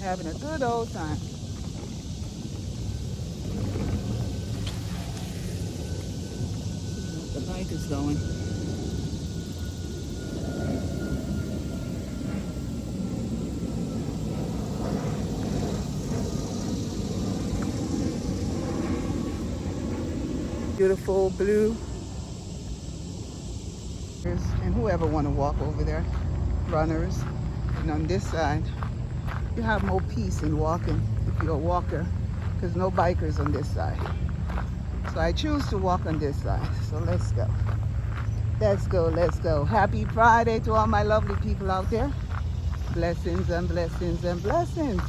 having a good old time. The bike is going. Beautiful blue. And whoever want to walk over there, runners. And on this side, you have more peace in walking if you're a walker, because no bikers on this side. So I choose to walk on this side. So let's go. Let's go, let's go. Happy Friday to all my lovely people out there. Blessings and blessings and blessings.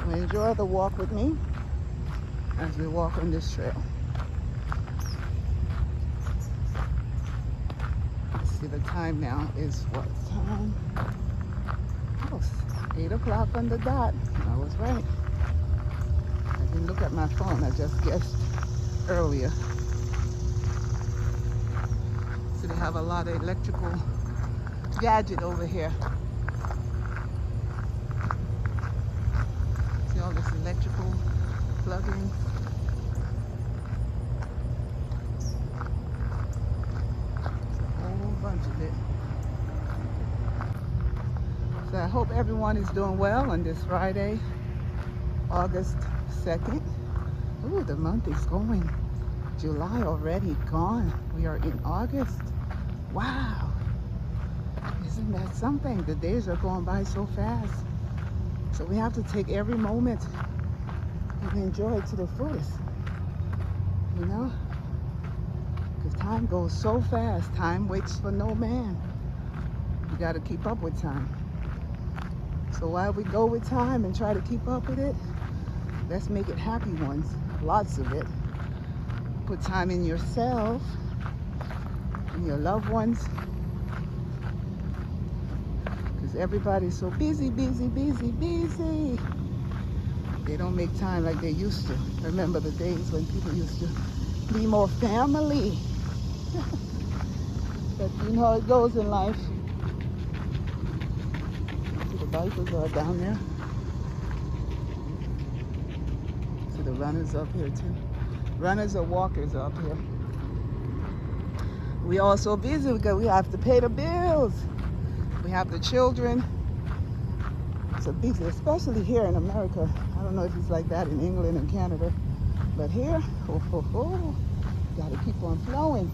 So enjoy the walk with me as we walk on this trail. Let's see, the time now is what time? Oh, 8 o'clock on the dot. I was right. I didn't look at my phone. I just guessed earlier. So they have a lot of electrical gadget over here. See all this electrical plugging. A whole bunch of it. So I hope everyone is doing well on this Friday, August 2nd. Ooh, the month is going. July already gone. We are in August. Wow. Isn't that something? The days are going by so fast. So we have to take every moment and enjoy it to the fullest. You know? Because time goes so fast. Time waits for no man. You got to keep up with time. So while we go with time and try to keep up with it, let's make it happy ones. Lots of it. Put time in yourself and your loved ones. Because everybody's so busy, busy, busy, busy. They don't make time like they used to. Remember the days when people used to be more family. But you know how it goes in life. See, the bikers are down there. See, the runners up here too. Runners or walkers are up here. We all so busy because we have to pay the bills. We have the children. So busy, especially here in America. I don't know if it's like that in England and Canada, but here, gotta keep on flowing.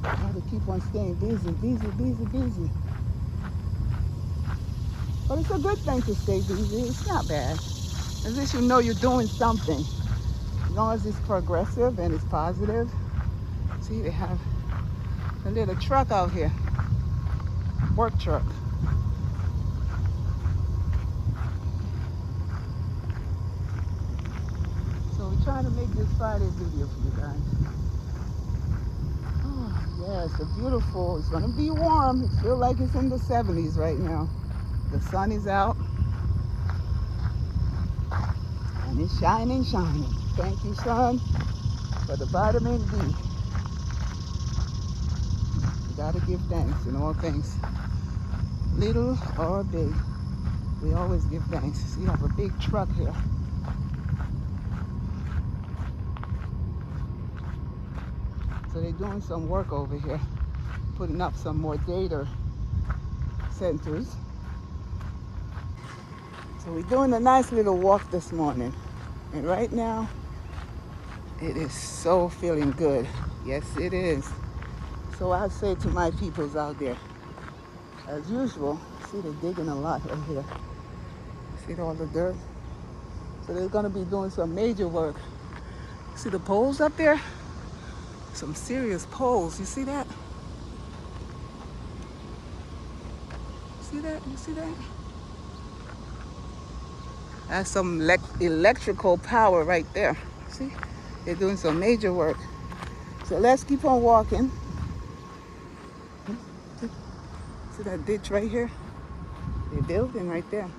Gotta keep on staying busy, busy, busy, busy. But it's a good thing to stay busy. It's not bad. At least you know you're doing something. As long as it's progressive and it's positive. See, they have a little truck out here. Work truck. So we're trying to make this Friday video for you guys. Oh, yeah, it's a beautiful, it's gonna be warm. It feels like it's in the 70s right now. The sun is out. And it's shining, shining. Thank you, sun, for the vitamin D. You gotta give thanks in all things. Little or big. We always give thanks. See, you have a big truck here. So they're doing some work over here, putting up some more data centers. So we're doing a nice little walk this morning. And right now, it is so feeling good. Yes, it is. So I say to my peoples out there, as usual, see they're digging a lot right here. See all the dirt? So they're gonna be doing some major work. See the poles up there? Some serious poles. You see that? See that? You see that? That's some electrical power right there. See? They're doing some major work. So let's keep on walking. See that ditch right here? They're building right there.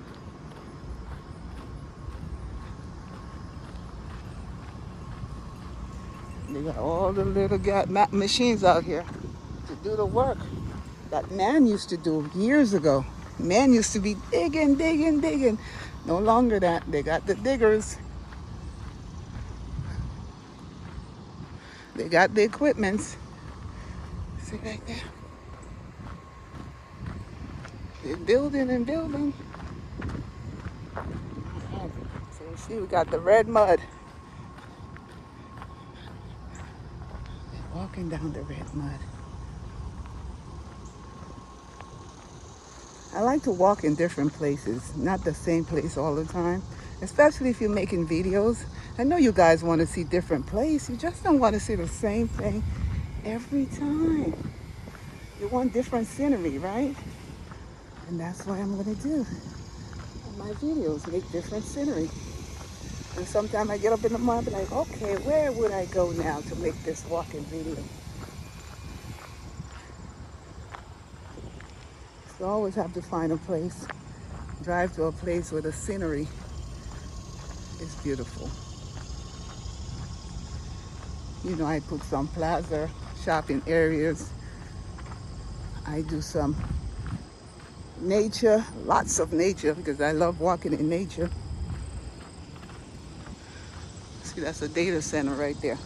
They got all the little machines out here to do the work that man used to do years ago. Man used to be digging, digging, digging. No longer that. They got the diggers. They got the equipments. See right there? They're building and building. Alright. So you see we got the red mud. They're walking down the red mud. I like to walk in different places, not the same place all the time, especially if you're making videos. I know you guys want to see different places. You just don't want to see the same thing every time. You want different scenery, right? And that's what I'm going to do in my videos, make different scenery. And sometimes I get up in the morning and be like, okay, where would I go now to make this walking video? So I always have to find a place, drive to a place where the scenery is beautiful. You know, I put some plaza shopping areas. I do some nature, lots of nature, because I love walking in nature. See, that's a data center right there.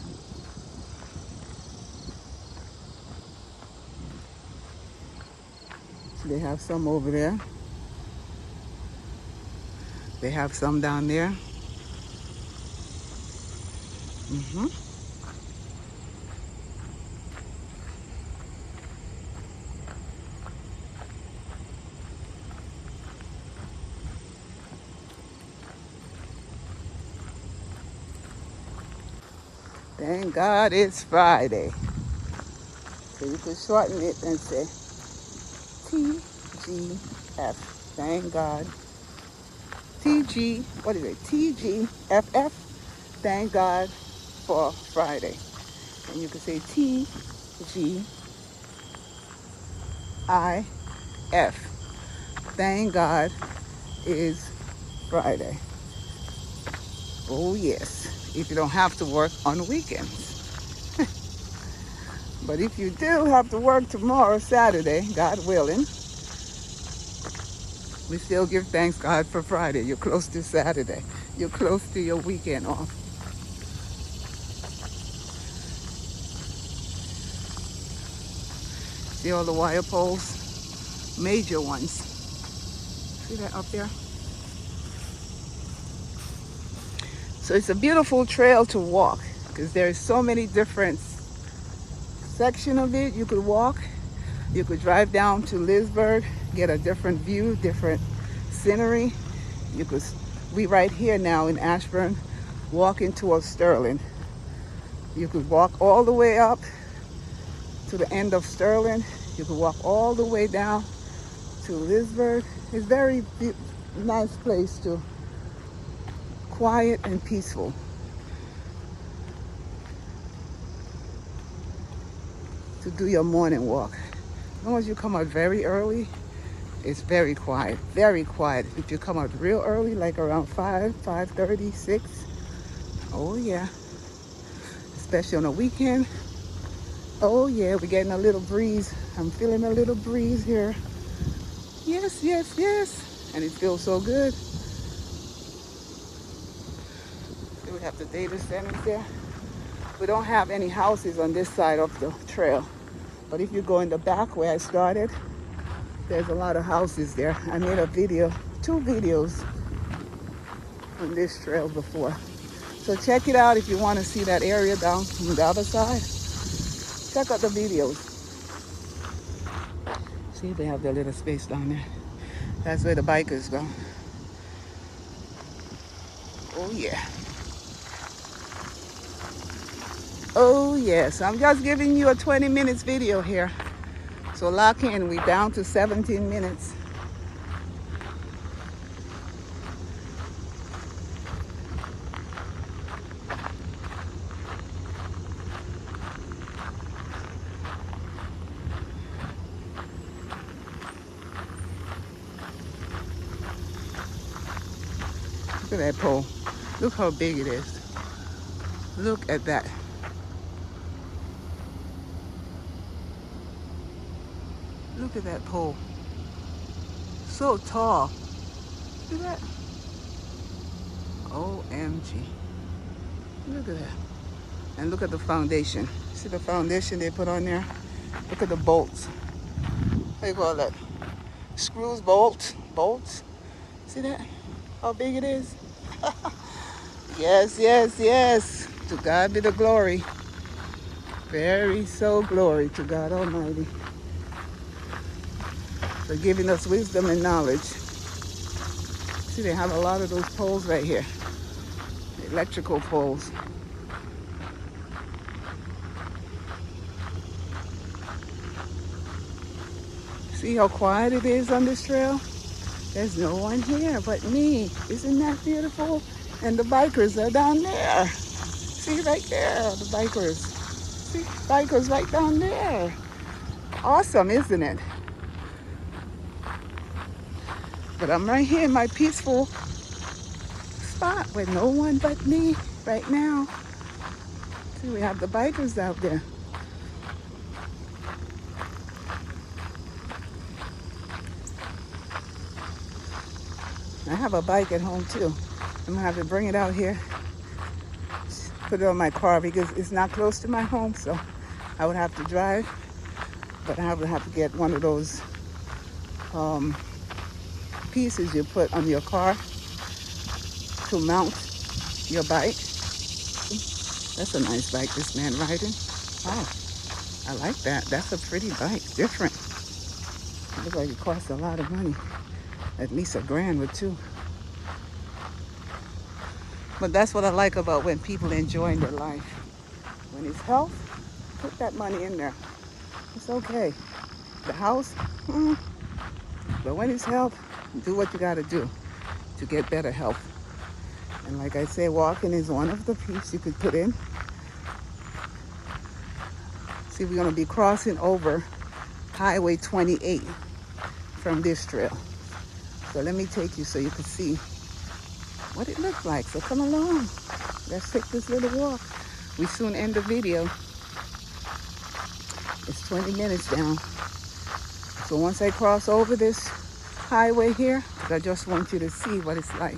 So they have some over there. They have some down there. Thank God it's Friday. So you can shorten it and say TGF. Thank God. What is it? TGFF. Thank God for Friday. And you can say TGIF. Thank God is Friday. Oh yes, if you don't have to work on weekends. But if you do have to work tomorrow, Saturday, God willing, we still give thanks God for Friday. You're close to Saturday. You're close to your weekend off. See all the wire poles? Major ones. See that up there? So it's a beautiful trail to walk because there's so many different sections of it you could walk. You could drive down to Leesburg, get a different view, different scenery. We right here now in Ashburn, walking towards Sterling. You could walk all the way up to the end of Sterling. You could walk all the way down to Leesburg. It's a very nice place to quiet and peaceful. To do your morning walk. As long as you come out very early, it's very quiet, very quiet. If you come out real early, like around 5:30, 6, oh yeah. Especially on a weekend. Oh yeah, we're getting a little breeze. I'm feeling a little breeze here. Yes, yes, yes. And it feels so good. So we have the data centers there. We don't have any houses on this side of the trail. But if you go in the back where I started, there's a lot of houses there. I made a video, 2 videos on this trail before. So check it out if you want to see that area down on the other side. Check out the videos. See, they have their little space down there. That's where the bikers go. Oh yeah. Oh yes, I'm just giving you a 20 minutes video here. So lock in, we're down to 17 minutes. Look at that pole. Look how big it is. Look at that. Look at that pole. So tall. See that? OMG. Look at that. And look at the foundation. See the foundation they put on there? Look at the bolts. What do you call that? Screws, bolts. See that? How big it is? Yes, yes, yes. To God be the glory. Very so glory to God Almighty for giving us wisdom and knowledge. See, they have a lot of those poles right here. Electrical poles. See how quiet it is on this trail? There's no one here but me. Isn't that beautiful? And the bikers are down there. See right there, the bikers. See, bikers right down there. Awesome, isn't it? But I'm right here in my peaceful spot with no one but me right now. See, we have the bikers out there. I have a bike at home too. I'm gonna have to bring it out here, put it on my car because it's not close to my home, so I would have to drive. But I would have to get one of those pieces you put on your car to mount your bike. That's a nice bike this man riding. Wow, I like that. That's a pretty bike, different. It looks like it costs a lot of money, at least $1,000 or $2,000. But that's what I like about when people enjoying their life. When it's health, put that money in there. It's okay. The house, but when it's health, do what you gotta do to get better health. And like I say, walking is one of the pieces you could put in. See, we're gonna be crossing over Highway 28 from this trail. So let me take you so you can see what it looks like. So come along. Let's take this little walk. We soon end the video. It's 20 minutes down. So once I cross over this highway here, I just want you to see what it's like.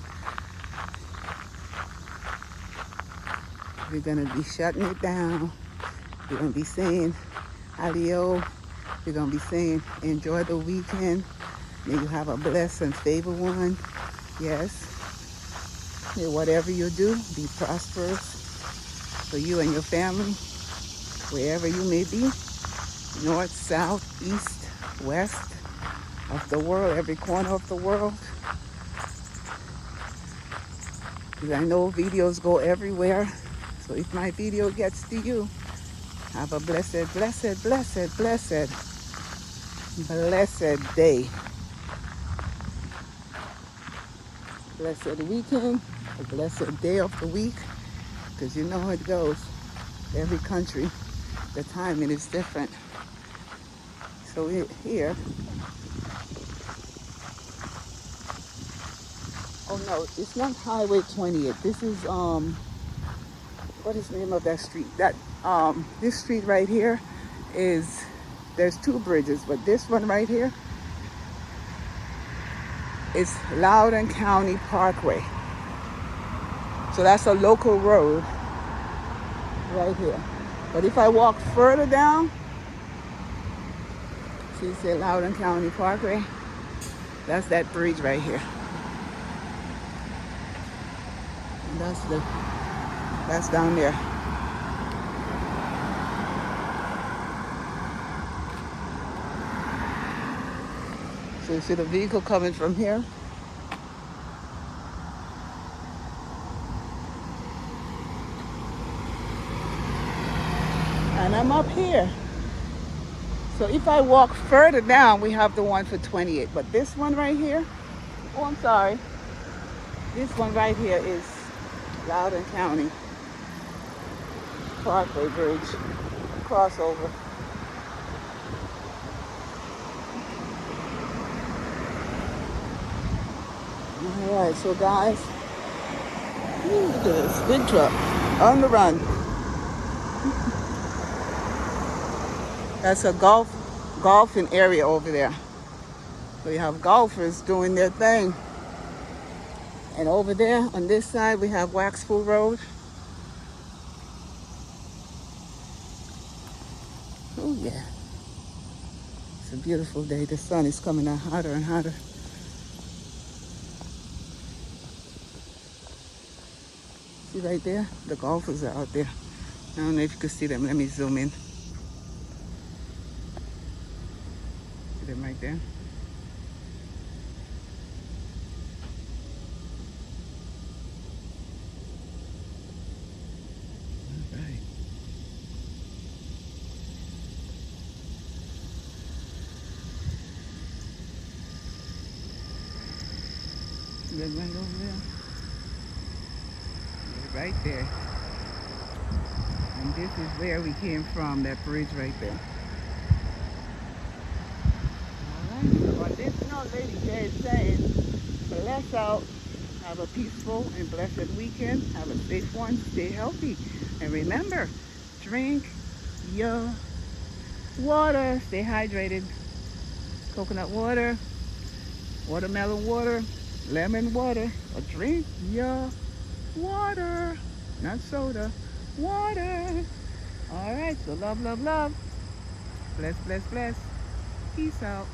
We're gonna be shutting it down. We're gonna be saying alio. We're gonna be saying enjoy the weekend. May you have a blessed and favored one. Yes. May whatever you do be prosperous for you and your family, wherever you may be, north, south, east, west of the world, every corner of the world. Because I know videos go everywhere. So if my video gets to you, have a blessed, blessed, blessed, blessed, blessed day. Blessed weekend, a blessed day of the week. Because you know how it goes. Every country, the timing is different. So we're here. Oh no, it's not Highway 28. This is what is the name of that street? This street right here is, there's two bridges, but this one right here is Loudoun County Parkway. So that's a local road right here. But if I walk further down, see it say Loudoun County Parkway, that's that bridge right here. And that's down there. So you see the vehicle coming from here. And I'm up here. So if I walk further down, we have the one for 28. But this one right here, oh, I'm sorry. This one right here is Loudoun County Parkway Bridge crossover. All right, so guys, look at this big truck on the run. That's a Gulf golfing area over there. So you have golfers doing their thing. And over there on this side we have Waxpool Road. Oh yeah. It's a beautiful day. The sun is coming out hotter and hotter. See right there? The golfers are out there. I don't know if you can see them. Let me zoom in. See them right there? All right. See them right over there? They're right there. And this is where we came from, that bridge right there. Alright, so on this note, Lady J is saying, bless out, have a peaceful and blessed weekend, have a safe one, stay healthy. And remember, drink your water, stay hydrated. Coconut water, watermelon water, lemon water, or drink your water, not soda, water. All right, so love, love, love. Bless, bless, bless. Peace out.